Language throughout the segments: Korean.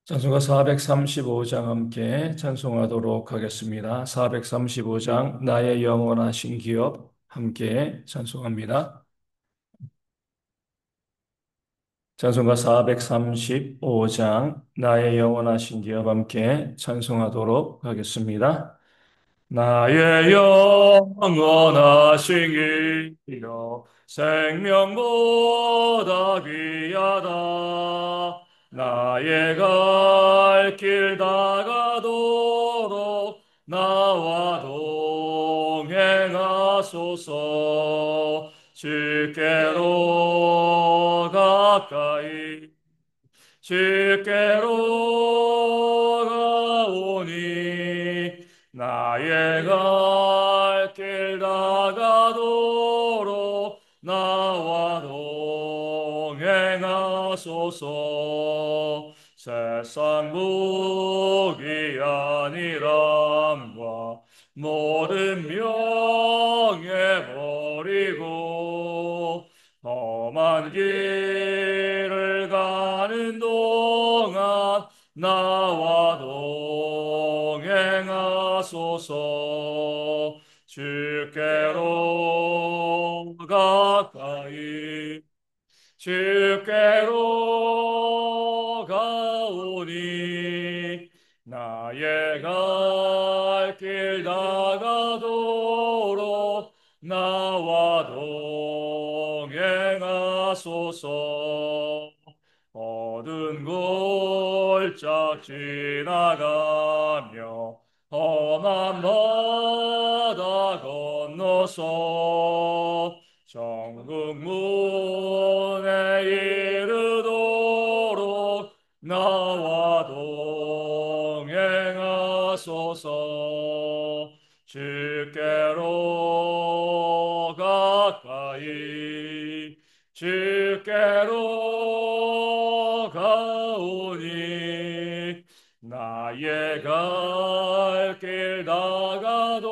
찬송가 435장 함께 찬송하도록 하겠습니다. 435장 나의 영원하신 기업 함께 찬송합니다. 찬송가 435장 나의 영원하신 기업 함께 찬송하도록 하겠습니다. 나의 영원하신 이여 생명보다 귀하다. 나의 갈 길 다가도록 나와 동행하소서. 주께로 가까이 주께로 가오니 나의 갈 길 다가도록 나와 동행하소서. 세상 무기한 이람과 모든 명예 버리고 험한 길을 가는 동안 나와 동행하소서. 주께로 가까이 주께로 가오니 나의 갈 길 다가도록 나와 동행하소서. 어두운 골짜 지나가며 험한 바다 건너서 천국 문에 이르도록 나와 동행하소서. 주께로 가까이 주께로 가오니 나의 갈 길 다가도록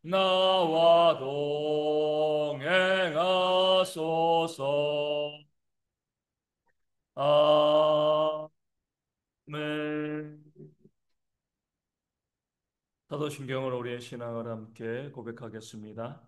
나와 동행하소서. 아멘. 사도신경으로 우리의 신앙을 함께 고백하겠습니다.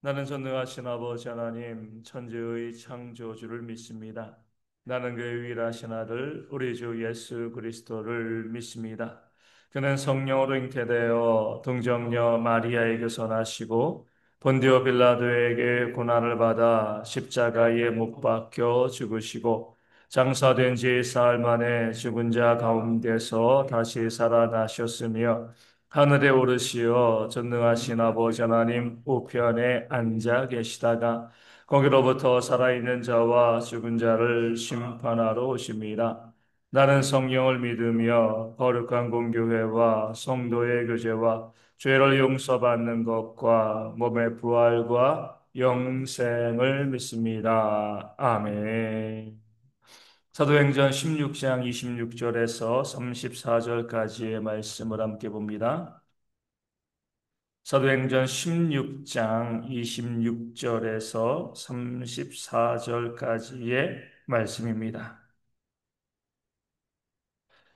나는 전능하신 아버지 하나님 천지의 창조주를 믿습니다. 나는 그의 유일하신 아들 우리 주 예수 그리스도를 믿습니다. 그는 성령으로 잉태되어 동정녀 마리아에게서 나시고 본디오 빌라도에게 고난을 받아 십자가에 못 박혀 죽으시고 장사된 지 사흘 만에 죽은 자 가운데서 다시 살아나셨으며 하늘에 오르시어 전능하신 아버지 하나님 우편에 앉아 계시다가 거기로부터 살아있는 자와 죽은 자를 심판하러 오십니다. 나는 성령을 믿으며 거룩한 공교회와 성도의 교제와 죄를 용서받는 것과 몸의 부활과 영생을 믿습니다. 아멘. 사도행전 16장 26절에서 34절까지의 말씀을 함께 봅니다. 사도행전 16장 26절에서 34절까지의 말씀입니다.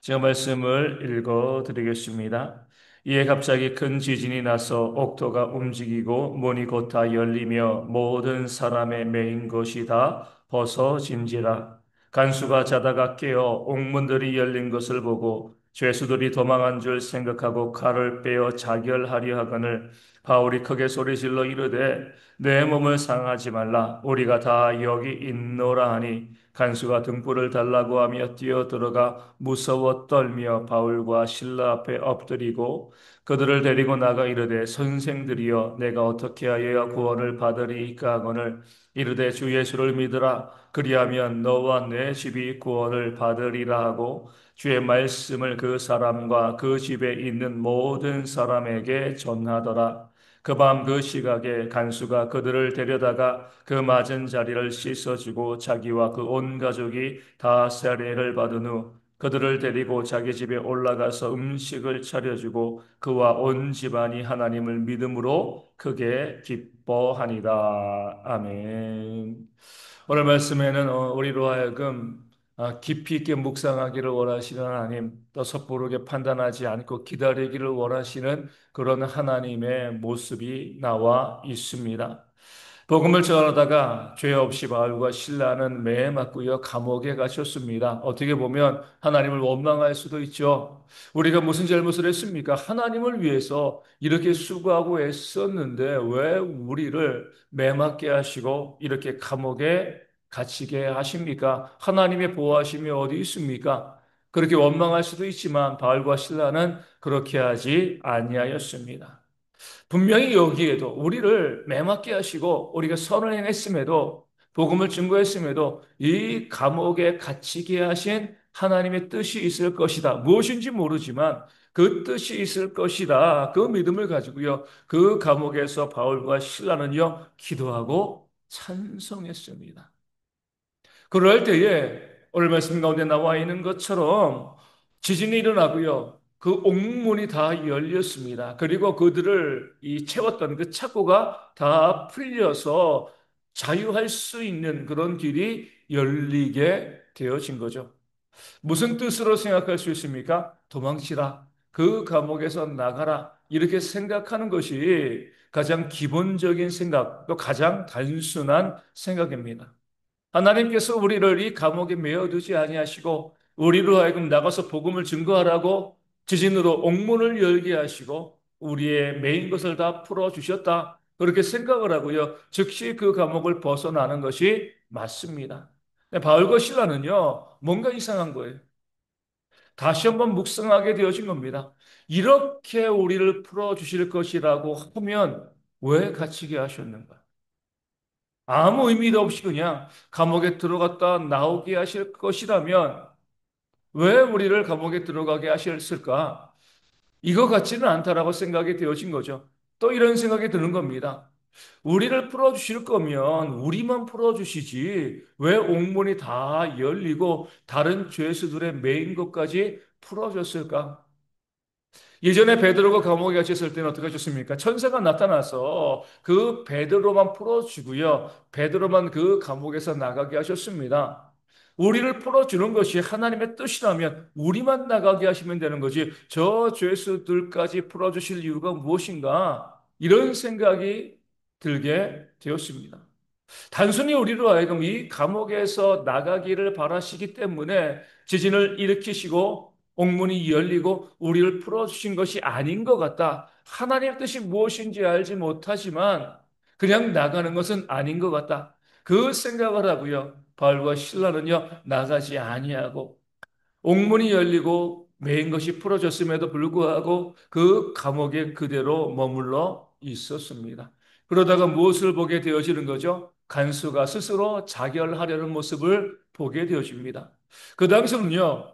제가 말씀을 읽어 드리겠습니다. 이에 갑자기 큰 지진이 나서 옥토가 움직이고 문이 곧 다 열리며 모든 사람의 매인 것이 다 벗어진지라. 간수가 자다가 깨어 옥문들이 열린 것을 보고 죄수들이 도망한 줄 생각하고 칼을 빼어 자결하려 하거늘 바울이 크게 소리질러 이르되 내 몸을 상하지 말라 우리가 다 여기 있노라 하니 간수가 등불을 달라고 하며 뛰어 들어가 무서워 떨며 바울과 실라 앞에 엎드리고 그들을 데리고 나가 이르되 선생들이여 내가 어떻게 하여야 구원을 받으리이까 하거늘 이르되 주 예수를 믿으라 그리하면 너와 내 집이 구원을 받으리라 하고 주의 말씀을 그 사람과 그 집에 있는 모든 사람에게 전하더라. 그 밤 그 시각에 간수가 그들을 데려다가 그 맞은 자리를 씻어주고 자기와 그 온 가족이 다 세례를 받은 후 그들을 데리고 자기 집에 올라가서 음식을 차려주고 그와 온 집안이 하나님을 믿음으로 크게 기뻐하니라. 아멘. 오늘 말씀에는 우리로 하여금 깊이 있게 묵상하기를 원하시는 하나님, 또 섣부르게 판단하지 않고 기다리기를 원하시는 그런 하나님의 모습이 나와 있습니다. 복음을 전하다가 죄 없이 바울과 신라는 매에 맞고요 감옥에 갇혔습니다. 어떻게 보면 하나님을 원망할 수도 있죠. 우리가 무슨 잘못을 했습니까? 하나님을 위해서 이렇게 수고하고 애썼는데 왜 우리를 매 맞게 하시고 이렇게 감옥에 갇히게 하십니까? 하나님의 보호하심이 어디 있습니까? 그렇게 원망할 수도 있지만 바울과 신라는 그렇게 하지 아니하였습니다. 분명히 여기에도 우리를 매맞게 하시고 우리가 선을 행했음에도 복음을 증거했음에도 이 감옥에 갇히게 하신 하나님의 뜻이 있을 것이다. 무엇인지 모르지만 그 뜻이 있을 것이다. 그 믿음을 가지고요. 그 감옥에서 바울과 실라는요, 기도하고 찬송했습니다. 그럴 때에 오늘 말씀 가운데 나와 있는 것처럼 지진이 일어나고요. 그 옥문이 다 열렸습니다. 그리고 그들을 이 채웠던 그 착고가 다 풀려서 자유할 수 있는 그런 길이 열리게 되어진 거죠. 무슨 뜻으로 생각할 수 있습니까? 도망치라. 그 감옥에서 나가라. 이렇게 생각하는 것이 가장 기본적인 생각, 또 가장 단순한 생각입니다. 하나님께서 우리를 이 감옥에 메어두지 아니하시고 우리로 하여금 나가서 복음을 증거하라고 지진으로 옥문을 열게 하시고 우리의 메인 것을 다 풀어 주셨다. 그렇게 생각을 하고요. 즉시 그 감옥을 벗어나는 것이 맞습니다. 근데 바울과 실라는요. 뭔가 이상한 거예요. 다시 한번 묵상하게 되어진 겁니다. 이렇게 우리를 풀어 주실 것이라고 하면 왜 갇히게 하셨는가? 아무 의미도 없이 그냥 감옥에 들어갔다 나오게 하실 것이라면 왜 우리를 감옥에 들어가게 하셨을까? 이거 같지는 않다라고 생각이 되어진 거죠. 또 이런 생각이 드는 겁니다. 우리를 풀어주실 거면 우리만 풀어주시지 왜 옥문이 다 열리고 다른 죄수들의 매인 것까지 풀어줬을까? 예전에 베드로가 감옥에 갇혔을 때는 어떻게 하셨습니까? 천사가 나타나서 그 베드로만 풀어주고요. 베드로만 그 감옥에서 나가게 하셨습니다. 우리를 풀어주는 것이 하나님의 뜻이라면 우리만 나가게 하시면 되는 거지. 저 죄수들까지 풀어주실 이유가 무엇인가? 이런 생각이 들게 되었습니다. 단순히 우리로 하여금 이 감옥에서 나가기를 바라시기 때문에 지진을 일으키시고 옥문이 열리고 우리를 풀어주신 것이 아닌 것 같다. 하나님의 뜻이 무엇인지 알지 못하지만 그냥 나가는 것은 아닌 것 같다. 그 생각을 하고요. 바울과 실라는요, 나가지 아니하고 옥문이 열리고 메인 것이 풀어졌음에도 불구하고 그 감옥에 그대로 머물러 있었습니다. 그러다가 무엇을 보게 되어지는 거죠? 간수가 스스로 자결하려는 모습을 보게 되어집니다. 그 당시는요,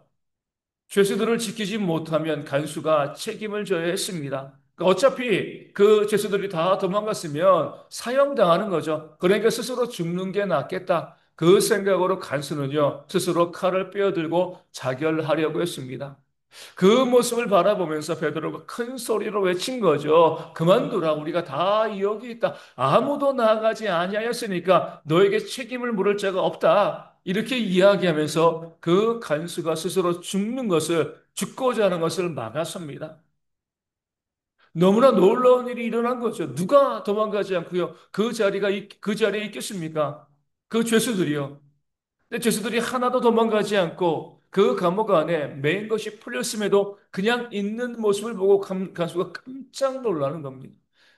죄수들을 지키지 못하면 간수가 책임을 져야 했습니다. 그러니까 어차피 그 죄수들이 다 도망갔으면 사형당하는 거죠. 그러니까 스스로 죽는 게 낫겠다. 그 생각으로 간수는요, 스스로 칼을 빼어들고 자결하려고 했습니다. 그 모습을 바라보면서 베드로가 큰 소리로 외친 거죠. 그만두라. 우리가 다 여기 있다. 아무도 나아가지 아니하였으니까 너에게 책임을 물을 자가 없다. 이렇게 이야기하면서 그 간수가 스스로 죽는 것을 죽고자 하는 것을 막았습니다. 너무나 놀라운 일이 일어난 거죠. 누가 도망가지 않고요. 그 자리에 있겠습니까? 그 죄수들이요. 근데 죄수들이 하나도 도망가지 않고 그 감옥 안에 매인 것이 풀렸음에도 그냥 있는 모습을 보고 간수가 깜짝 놀라는 겁니다.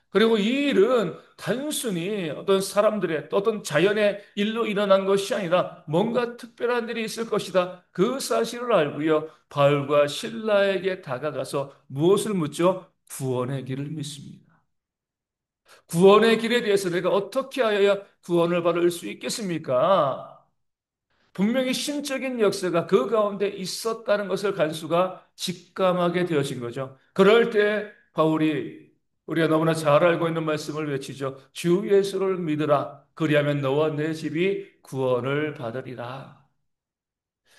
그리고 이 일은 단순히 어떤 사람들의 또 어떤 자연의 일로 일어난 것이 아니라 뭔가 특별한 일이 있을 것이다. 그 사실을 알고요. 바울과 실라에게 다가가서 무엇을 묻죠? 구원의 길을 믿습니다. 구원의 길에 대해서 내가 어떻게 하여야 구원을 받을 수 있겠습니까? 분명히 신적인 역사가 그 가운데 있었다는 것을 간수가 직감하게 되어진 거죠. 그럴 때 바울이 우리가 너무나 잘 알고 있는 말씀을 외치죠. 주 예수를 믿으라. 그리하면 너와 내 집이 구원을 받으리라.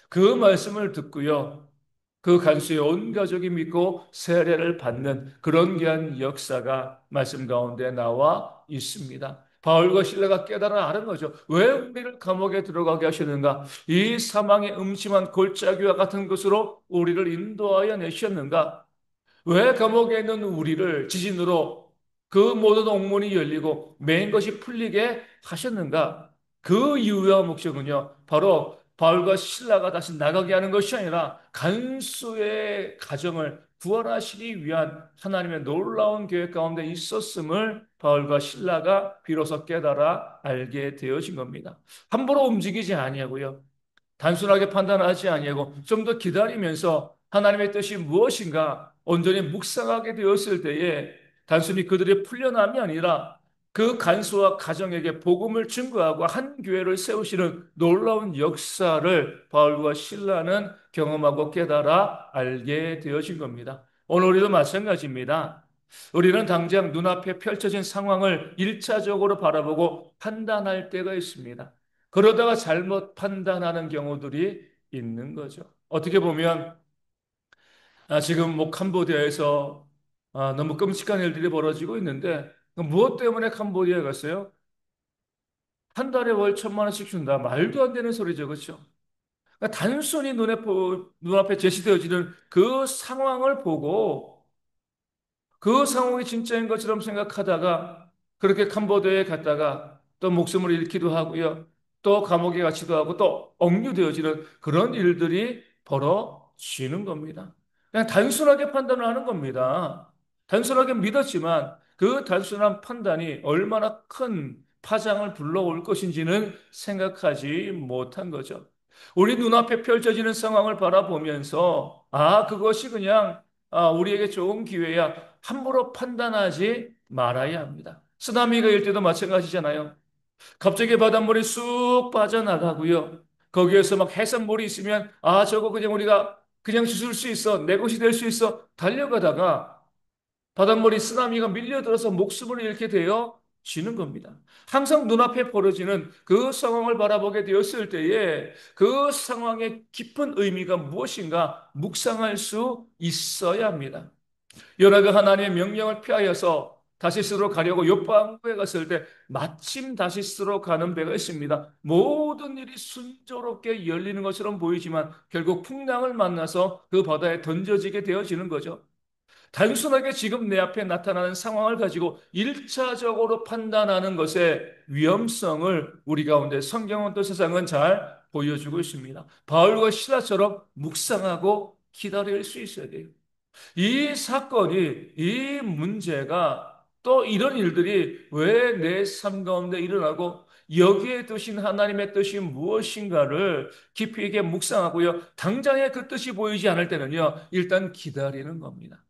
그 말씀을 듣고요. 그 간수의 온 가족이 믿고 세례를 받는 그런 귀한 역사가 말씀 가운데 나와 있습니다. 바울과 실라가 깨달아 아는 거죠. 왜 우리를 감옥에 들어가게 하셨는가? 이 사망의 음침한 골짜기와 같은 것으로 우리를 인도하여 내셨는가? 왜 감옥에 있는 우리를 지진으로 그 모든 옥문이 열리고 맨 것이 풀리게 하셨는가? 그 이유와 목적은요, 바로 바울과 신라가 다시 나가게 하는 것이 아니라 간수의 가정을 구원하시기 위한 하나님의 놀라운 계획 가운데 있었음을 바울과 신라가 비로소 깨달아 알게 되어진 겁니다. 함부로 움직이지 아니하고요. 단순하게 판단하지 아니하고 좀 더 기다리면서 하나님의 뜻이 무엇인가 온전히 묵상하게 되었을 때에 단순히 그들이 풀려남이 아니라 그 간수와 가정에게 복음을 증거하고 한 교회를 세우시는 놀라운 역사를 바울과 신라는 경험하고 깨달아 알게 되어진 겁니다. 오늘 우리도 마찬가지입니다. 우리는 당장 눈앞에 펼쳐진 상황을 일차적으로 바라보고 판단할 때가 있습니다. 그러다가 잘못 판단하는 경우들이 있는 거죠. 어떻게 보면 지금 뭐 캄보디아에서 너무 끔찍한 일들이 벌어지고 있는데 무엇 때문에 캄보디아에 갔어요? 한 달에 월 1,000만 원씩 준다. 말도 안 되는 소리죠, 그렇죠? 그러니까 단순히 눈앞에 제시되어지는 그 상황을 보고 그 상황이 진짜인 것처럼 생각하다가 그렇게 캄보디아에 갔다가 또 목숨을 잃기도 하고요. 또 감옥에 갇히기도 하고 또 억류되어지는 그런 일들이 벌어지는 겁니다. 그냥 단순하게 판단을 하는 겁니다. 단순하게 믿었지만 그 단순한 판단이 얼마나 큰 파장을 불러올 것인지는 생각하지 못한 거죠. 우리 눈앞에 펼쳐지는 상황을 바라보면서 그것이 그냥 우리에게 좋은 기회야. 함부로 판단하지 말아야 합니다. 쓰나미가 일 때도 마찬가지잖아요. 갑자기 바닷물이 쑥 빠져나가고요. 거기에서 막 해산물이 있으면 저거 그냥 우리가 그냥 주술 수 있어. 내 것이 될 수 있어. 달려가다가 바닷물이 쓰나미가 밀려들어서 목숨을 잃게 되어 지는 겁니다. 항상 눈앞에 벌어지는 그 상황을 바라보게 되었을 때에 그 상황의 깊은 의미가 무엇인가 묵상할 수 있어야 합니다. 요나가 하나님의 명령을 피하여서 다시스로 가려고 요파 항구에 갔을 때 마침 다시스로 가는 배가 있습니다. 모든 일이 순조롭게 열리는 것처럼 보이지만 결국 풍랑을 만나서 그 바다에 던져지게 되어지는 거죠. 단순하게 지금 내 앞에 나타나는 상황을 가지고 일차적으로 판단하는 것의 위험성을 우리 가운데 성경은 또 세상은 잘 보여주고 있습니다. 바울과 시라처럼 묵상하고 기다릴 수 있어야 돼요. 이 사건이, 이 문제가 또 이런 일들이 왜 내 삶 가운데 일어나고 여기에 두신 하나님의 뜻이 무엇인가를 깊이 있게 묵상하고요. 당장에 그 뜻이 보이지 않을 때는요, 일단 기다리는 겁니다.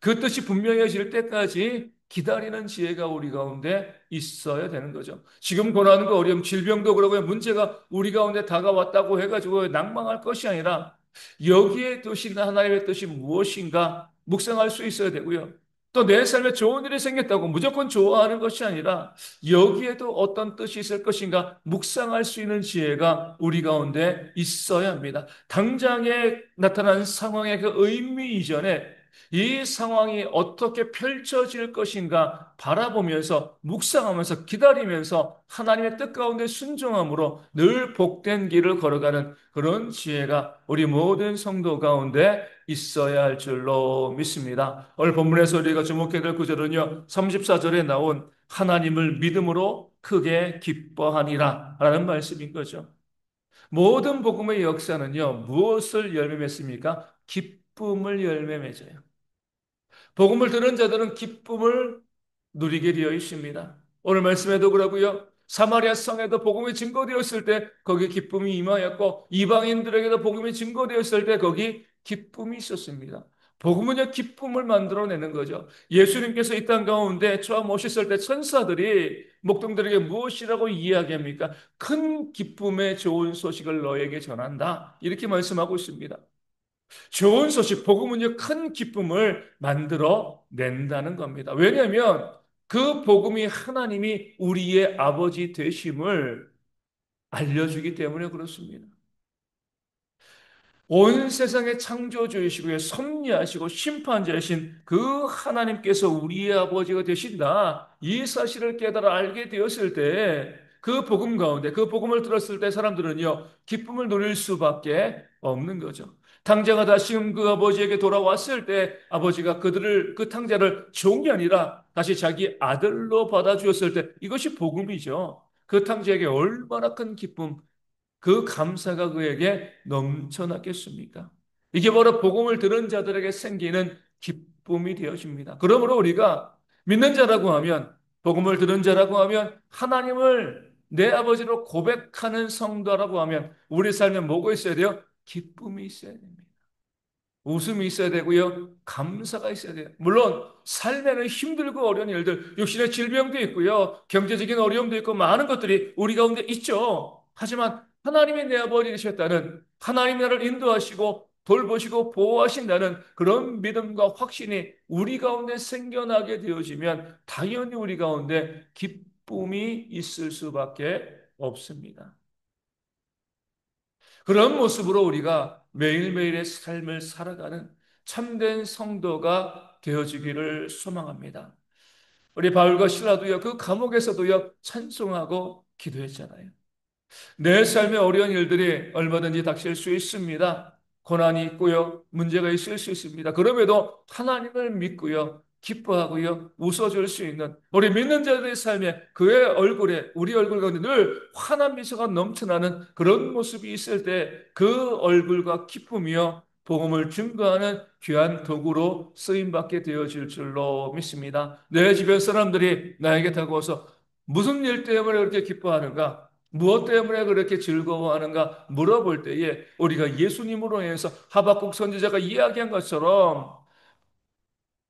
그 뜻이 분명해질 때까지 기다리는 지혜가 우리 가운데 있어야 되는 거죠. 지금 고난과 어려움, 질병도 그러고 문제가 우리 가운데 다가왔다고 해가지고 낭망할 것이 아니라 여기에 두신 하나님의 뜻이 무엇인가 묵상할 수 있어야 되고요. 또 내 삶에 좋은 일이 생겼다고 무조건 좋아하는 것이 아니라 여기에도 어떤 뜻이 있을 것인가 묵상할 수 있는 지혜가 우리 가운데 있어야 합니다. 당장에 나타난 상황의 그 의미 이전에 이 상황이 어떻게 펼쳐질 것인가 바라보면서 묵상하면서 기다리면서 하나님의 뜻 가운데 순종함으로 늘 복된 길을 걸어가는 그런 지혜가 우리 모든 성도 가운데 있어야 할 줄로 믿습니다. 오늘 본문에서 우리가 주목해야 될 구절은요. 34절에 나온 하나님을 믿음으로 크게 기뻐하니라 라는 말씀인 거죠. 모든 복음의 역사는요. 무엇을 열매 맺습니까? 기쁨을 열매 맺어요. 복음을 들은 자들은 기쁨을 누리게 되어 있습니다. 오늘 말씀에도 그러고요. 사마리아 성에도 복음이 증거되었을 때 거기 기쁨이 임하였고 이방인들에게도 복음이 증거되었을 때 거기 기쁨이 있었습니다. 복음은요 기쁨을 만들어내는 거죠. 예수님께서 이 땅 가운데 처음 오셨을 때 천사들이 목동들에게 무엇이라고 이야기합니까? 큰 기쁨의 좋은 소식을 너에게 전한다. 이렇게 말씀하고 있습니다. 좋은 소식, 복음은요, 큰 기쁨을 만들어 낸다는 겁니다. 왜냐하면 그 복음이 하나님이 우리의 아버지 되심을 알려주기 때문에 그렇습니다. 온 세상의 창조주이시고 섭리하시고 심판자이신 그 하나님께서 우리의 아버지가 되신다. 이 사실을 깨달아 알게 되었을 때 그 복음 가운데 그 복음을 들었을 때 사람들은요 기쁨을 누릴 수밖에 없는 거죠. 탕자가 다시금 그 아버지에게 돌아왔을 때 아버지가 그들을 그 탕자를 종이 아니라 다시 자기 아들로 받아주었을 때 이것이 복음이죠. 그 탕자에게 얼마나 큰 기쁨 그 감사가 그에게 넘쳐났겠습니까? 이게 바로 복음을 들은 자들에게 생기는 기쁨이 되어집니다. 그러므로 우리가 믿는 자라고 하면, 복음을 들은 자라고 하면, 하나님을 내 아버지로 고백하는 성도라고 하면, 우리 삶에 뭐가 있어야 돼요? 기쁨이 있어야 됩니다. 웃음이 있어야 되고요. 감사가 있어야 돼요. 물론 삶에는 힘들고 어려운 일들, 육신의 질병도 있고요. 경제적인 어려움도 있고 많은 것들이 우리 가운데 있죠. 하지만 하나님이 내 아버지 되셨다는 하나님이 나를 인도하시고 돌보시고 보호하신다는 그런 믿음과 확신이 우리 가운데 생겨나게 되어지면 당연히 우리 가운데 기쁨이 있을 수밖에 없습니다. 그런 모습으로 우리가 매일매일의 삶을 살아가는 참된 성도가 되어지기를 소망합니다. 우리 바울과 실라도요, 그 감옥에서도요, 찬송하고 기도했잖아요. 내 삶의 어려운 일들이 얼마든지 닥칠 수 있습니다. 고난이 있고요. 문제가 있을 수 있습니다. 그럼에도 하나님을 믿고요. 기뻐하고요. 웃어줄 수 있는 우리 믿는 자들의 삶에 그의 얼굴에 우리 얼굴 가운데 늘 환한 미소가 넘쳐나는 그런 모습이 있을 때 그 얼굴과 기쁨이요. 복음을 증거하는 귀한 도구로 쓰임받게 되어질 줄로 믿습니다. 내 주변 사람들이 나에게 다가와서 무슨 일 때문에 그렇게 기뻐하는가? 무엇 때문에 그렇게 즐거워하는가 물어볼 때에 우리가 예수님으로 인해서 하박국 선지자가 이야기한 것처럼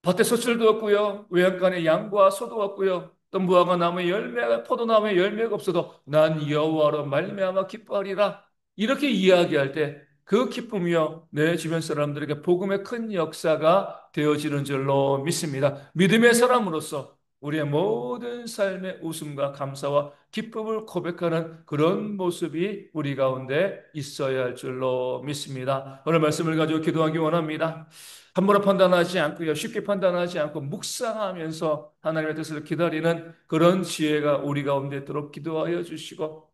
밭에 소출도 없고요. 외양간에 양과 소도 없고요. 또 무화과 나무에 열매가 포도나무에 열매가 없어도 난 여호와로 말미암아 기뻐하리라. 이렇게 이야기할 때 그 기쁨이요 내 주변 사람들에게 복음의 큰 역사가 되어지는 줄로 믿습니다. 믿음의 사람으로서 우리의 모든 삶의 웃음과 감사와 기쁨을 고백하는 그런 모습이 우리 가운데 있어야 할 줄로 믿습니다. 오늘 말씀을 가지고 기도하기 원합니다. 함부로 판단하지 않고요. 쉽게 판단하지 않고 묵상하면서 하나님의 뜻을 기다리는 그런 지혜가 우리 가운데 있도록 기도하여 주시고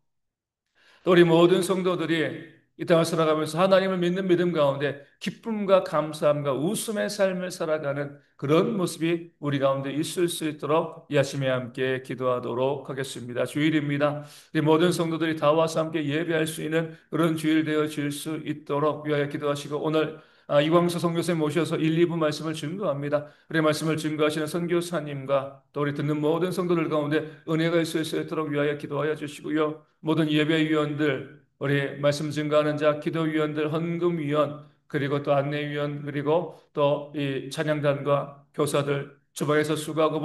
또 우리 모든 성도들이 이 땅을 살아가면서 하나님을 믿는 믿음 가운데 기쁨과 감사함과 웃음의 삶을 살아가는 그런 모습이 우리 가운데 있을 수 있도록 이 아침에 함께 기도하도록 하겠습니다. 주일입니다. 우리 모든 성도들이 다 와서 함께 예배할 수 있는 그런 주일 되어질 수 있도록 위하여 기도하시고 오늘 이광수 선교사님 모셔서 1, 2부 말씀을 증거합니다. 우리 말씀을 증거하시는 선교사님과 또 우리 듣는 모든 성도들 가운데 은혜가 있을 수 있도록 위하여 기도하여 주시고요. 모든 예배위원들, 우리 말씀 증거하는 자, 기도위원들, 헌금위원, 그리고 또 안내위원, 그리고 또 이 찬양단과 교사들, 주방에서 수고하고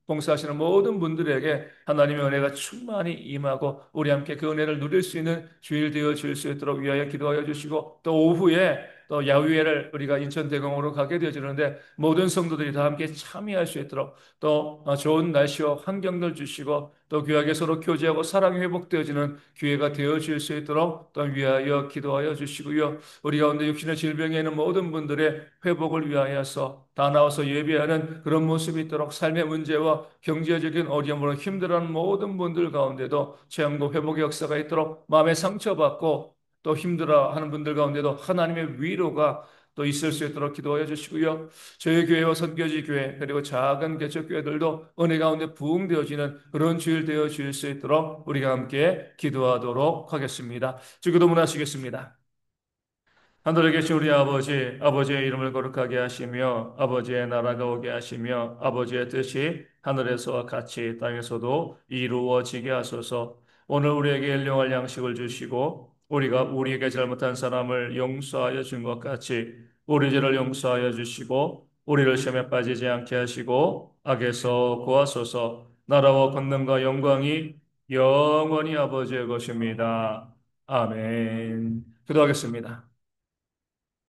봉사하시는 모든 분들에게 하나님의 은혜가 충만히 임하고 우리 함께 그 은혜를 누릴 수 있는 주일 되어 줄 수 있도록 위하여 기도하여 주시고 또 오후에 또 야유회를 우리가 인천대공으로 가게 되어지는데 모든 성도들이 다 함께 참여할 수 있도록 또 좋은 날씨와 환경들 주시고 또 귀하게 서로 교제하고 사랑이 회복되어지는 기회가 되어질 수 있도록 또 위하여 기도하여 주시고요. 우리 가운데 육신의 질병에 있는 모든 분들의 회복을 위하여서 다 나와서 예배하는 그런 모습이 있도록 삶의 문제와 경제적인 어려움으로 힘들어하는 모든 분들 가운데도 체험과 회복의 역사가 있도록 마음에 상처받고 또 힘들어하는 분들 가운데도 하나님의 위로가 또 있을 수 있도록 기도하여 주시고요. 저희 교회와 선교지 교회 그리고 작은 개척교회들도 은혜 가운데 부흥되어지는 그런 주일 되어질 수 있도록 우리가 함께 기도하도록 하겠습니다. 주기도 문하시겠습니다. 하늘에 계신 우리 아버지, 아버지의 이름을 거룩하게 하시며, 아버지의 나라가 오게 하시며, 아버지의 뜻이 하늘에서와 같이 땅에서도 이루어지게 하소서. 오늘 우리에게 일용할 양식을 주시고, 우리가 우리에게 잘못한 사람을 용서하여 준 것 같이, 우리 죄를 용서하여 주시고, 우리를 시험에 빠지지 않게 하시고, 악에서 구하소서. 나라와 권능과 영광이 영원히 아버지의 것입니다. 아멘. 기도하겠습니다.